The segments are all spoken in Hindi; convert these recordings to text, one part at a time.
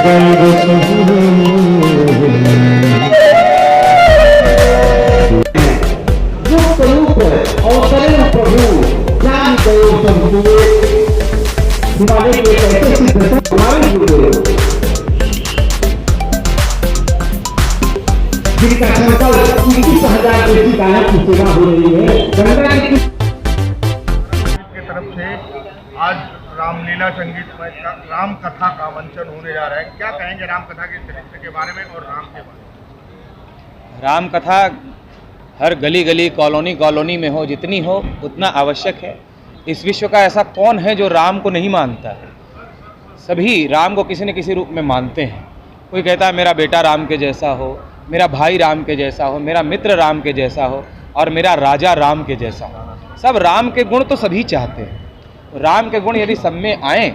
जिनका संकल्प 21,000 देसी गायों की सेवा हो रही है। गंगा की तरफ से आज रामलीला संगीत राम कथा का मंचन होने जा रहा है। क्या कहेंगे राम कथा के चरित्र के बारे में और राम के बारे में? राम कथा हर गली गली कॉलोनी कॉलोनी में हो, जितनी हो उतना आवश्यक है। इस विश्व का ऐसा कौन है जो राम को नहीं मानता है? सभी राम को किसी न किसी रूप में मानते हैं। कोई कहता है मेरा बेटा राम के जैसा हो, मेरा भाई राम के जैसा हो, मेरा मित्र राम के जैसा हो और मेरा राजा राम के जैसा हो। सब राम के गुण तो सभी चाहते हैं। तो राम के गुण यदि सब में आए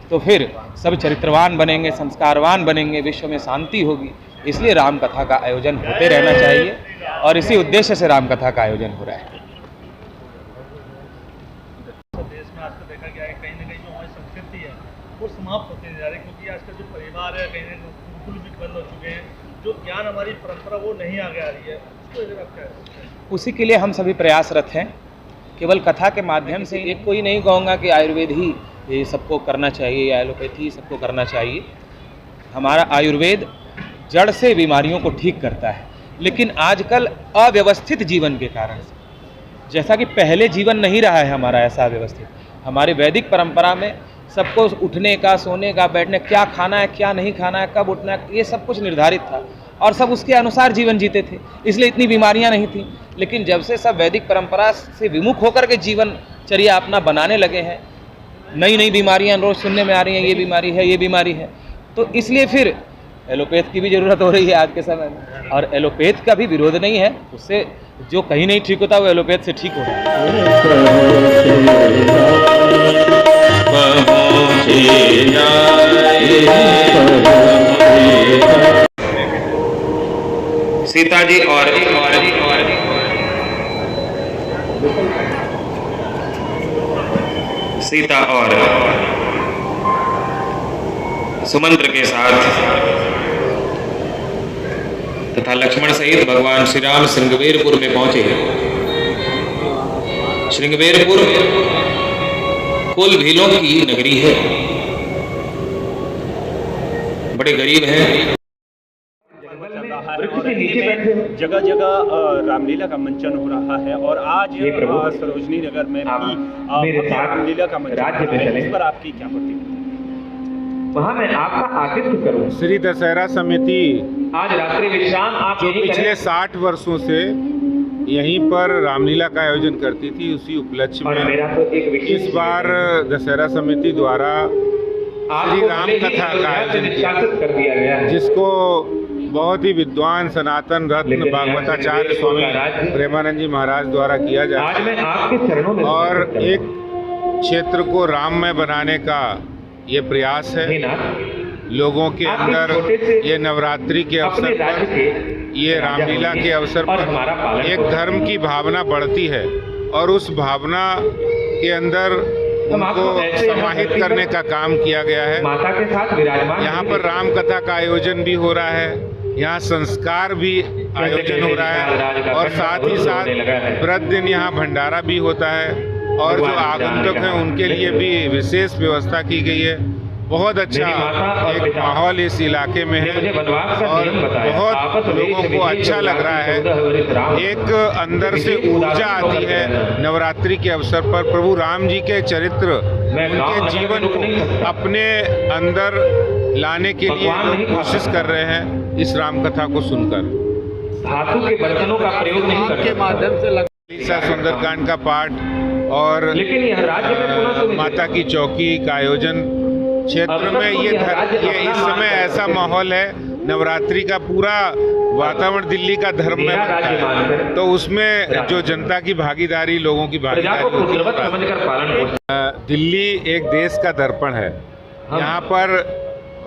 तो फिर सब चरित्रवान बनेंगे, संस्कारवान बनेंगे, विश्व में शांति होगी। इसलिए राम कथा का आयोजन होते रहना चाहिए और इसी उद्देश्य से राम कथा का आयोजन हो रहा है। देश में आज तो देखा गया है कहीं ना कहीं जो हमारी संस्कृति है वो समाप्त होते जा रही है, क्योंकि आज का जो परिवार है कहीं ना कहीं बिल्कुल भी बंद हो चुके हैं। जो ज्ञान हमारी परंपरा वो नहीं आगे आ रही है, उसको लेकर आप क्या है? उसी के लिए हम सभी प्रयासरत हैं। केवल कथा के माध्यम से एक कोई नहीं कहूँगा कि आयुर्वेद ही ये सबको करना चाहिए या एलोपैथी सबको करना चाहिए। हमारा आयुर्वेद जड़ से बीमारियों को ठीक करता है, लेकिन आजकल अव्यवस्थित जीवन के कारण से, जैसा कि पहले जीवन नहीं रहा है हमारा ऐसा अव्यवस्थित। हमारे वैदिक परंपरा में सबको उठने का, सोने का, बैठने, क्या खाना है क्या नहीं खाना है, कब उठना है, ये सब कुछ निर्धारित था और सब उसके अनुसार जीवन जीते थे, इसलिए इतनी बीमारियां नहीं थी। लेकिन जब से सब वैदिक परंपरा से विमुख होकर के जीवनचर्या अपना बनाने लगे हैं, नई नई बीमारियां रोज सुनने में आ रही हैं, ये बीमारी है ये बीमारी है, तो इसलिए फिर एलोपैथ की भी ज़रूरत हो रही है आज के समय में। और एलोपैथ का भी विरोध नहीं है, उससे जो कहीं नहीं ठीक होता वो एलोपैथ से ठीक होता है। सीता जी और सीता और सुमंत्र के साथ तथा लक्ष्मण सहित भगवान श्री राम श्रृंगवेरपुर में पहुंचे। श्रृंगवेरपुर कुल भीलों की नगरी है, बड़े गरीब हैं। जगह जगह रामलीला का मंचन हो रहा है और आज सरोजनी नगर में भी रामलीला का मंचन है। इस पर आपकी क्या प्रतिक्रिया? वहाँ मैं आपका आतिथ्य करूँ। श्री दशहरा समिति आज रात्रि विश्राम आप जो पिछले 60 वर्षों से यहीं पर रामलीला का आयोजन करती थी, उसी उपलक्ष्य में मेरा तो एक इस बार दशहरा समिति द्वारा श्री राम कथा का आयोजन कर दिया गया है, जिसको बहुत ही विद्वान सनातन रत्न भागवताचार्य स्वामी प्रेमानंद जी महाराज द्वारा किया जाता है और एक क्षेत्र को राममय बनाने का ये प्रयास है। लोगों के अंदर ये नवरात्रि के अवसर पर, ये रामलीला के अवसर पर एक धर्म की भावना बढ़ती है और उस भावना के अंदर उनको समाहित करने का काम किया गया है। यहाँ पर राम कथा का आयोजन भी हो रहा है, यहाँ संस्कार भी आयोजन हो रहा है और साथ ही साथ प्रतिदिन यहाँ भंडारा भी होता है और जो आगंतुक हैं उनके लिए भी विशेष व्यवस्था की गई है। बहुत अच्छा एक माहौल इस इलाके में है और बहुत लोगों को अच्छा लग रहा है। एक अंदर से ऊर्जा आती है नवरात्रि के अवसर पर। प्रभु राम जी के चरित्र, उनके जीवन को अपने अंदर लाने के लिए लोग कोशिश कर रहे हैं इस राम कथा को सुनकर। धातु के बर्तनों का प्रयोग नहीं करते, के माध्यम से ललिता सुंदरकांड का पाठ और माता की चौकी का आयोजन क्षेत्र में ये इस समय ऐसा माहौल है, नवरात्रि का पूरा वातावरण दिल्ली का धर्म में बनता है, तो उसमें जो जनता की भागीदारी, लोगों की भागीदारी, दिल्ली एक देश का दर्पण है। यहाँ पर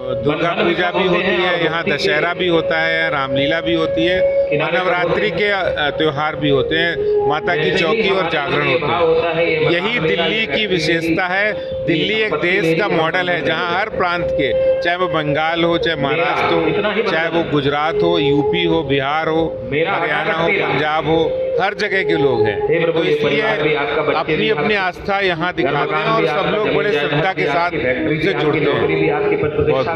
दुर्गा पूजा भी होती है, यहाँ दशहरा भी होता है, रामलीला भी होती है, और नवरात्रि के त्योहार भी होते हैं, माता की चौकी और जागरण होते हैं। यही दिल्ली की विशेषता है। दिल्ली एक देश का मॉडल है जहाँ हर प्रांत के, चाहे वो बंगाल हो, चाहे महाराष्ट्र हो, चाहे वो गुजरात हो, यूपी हो, बिहार हो, हरियाणा हो, पंजाब हो, हर जगह के लोग हैं। तो इसलिए अपनी अपनी आस्था यहाँ दिखाते हैं और सब लोग बड़े श्रद्धा के साथ उनसे जुड़ते हैं। बहुत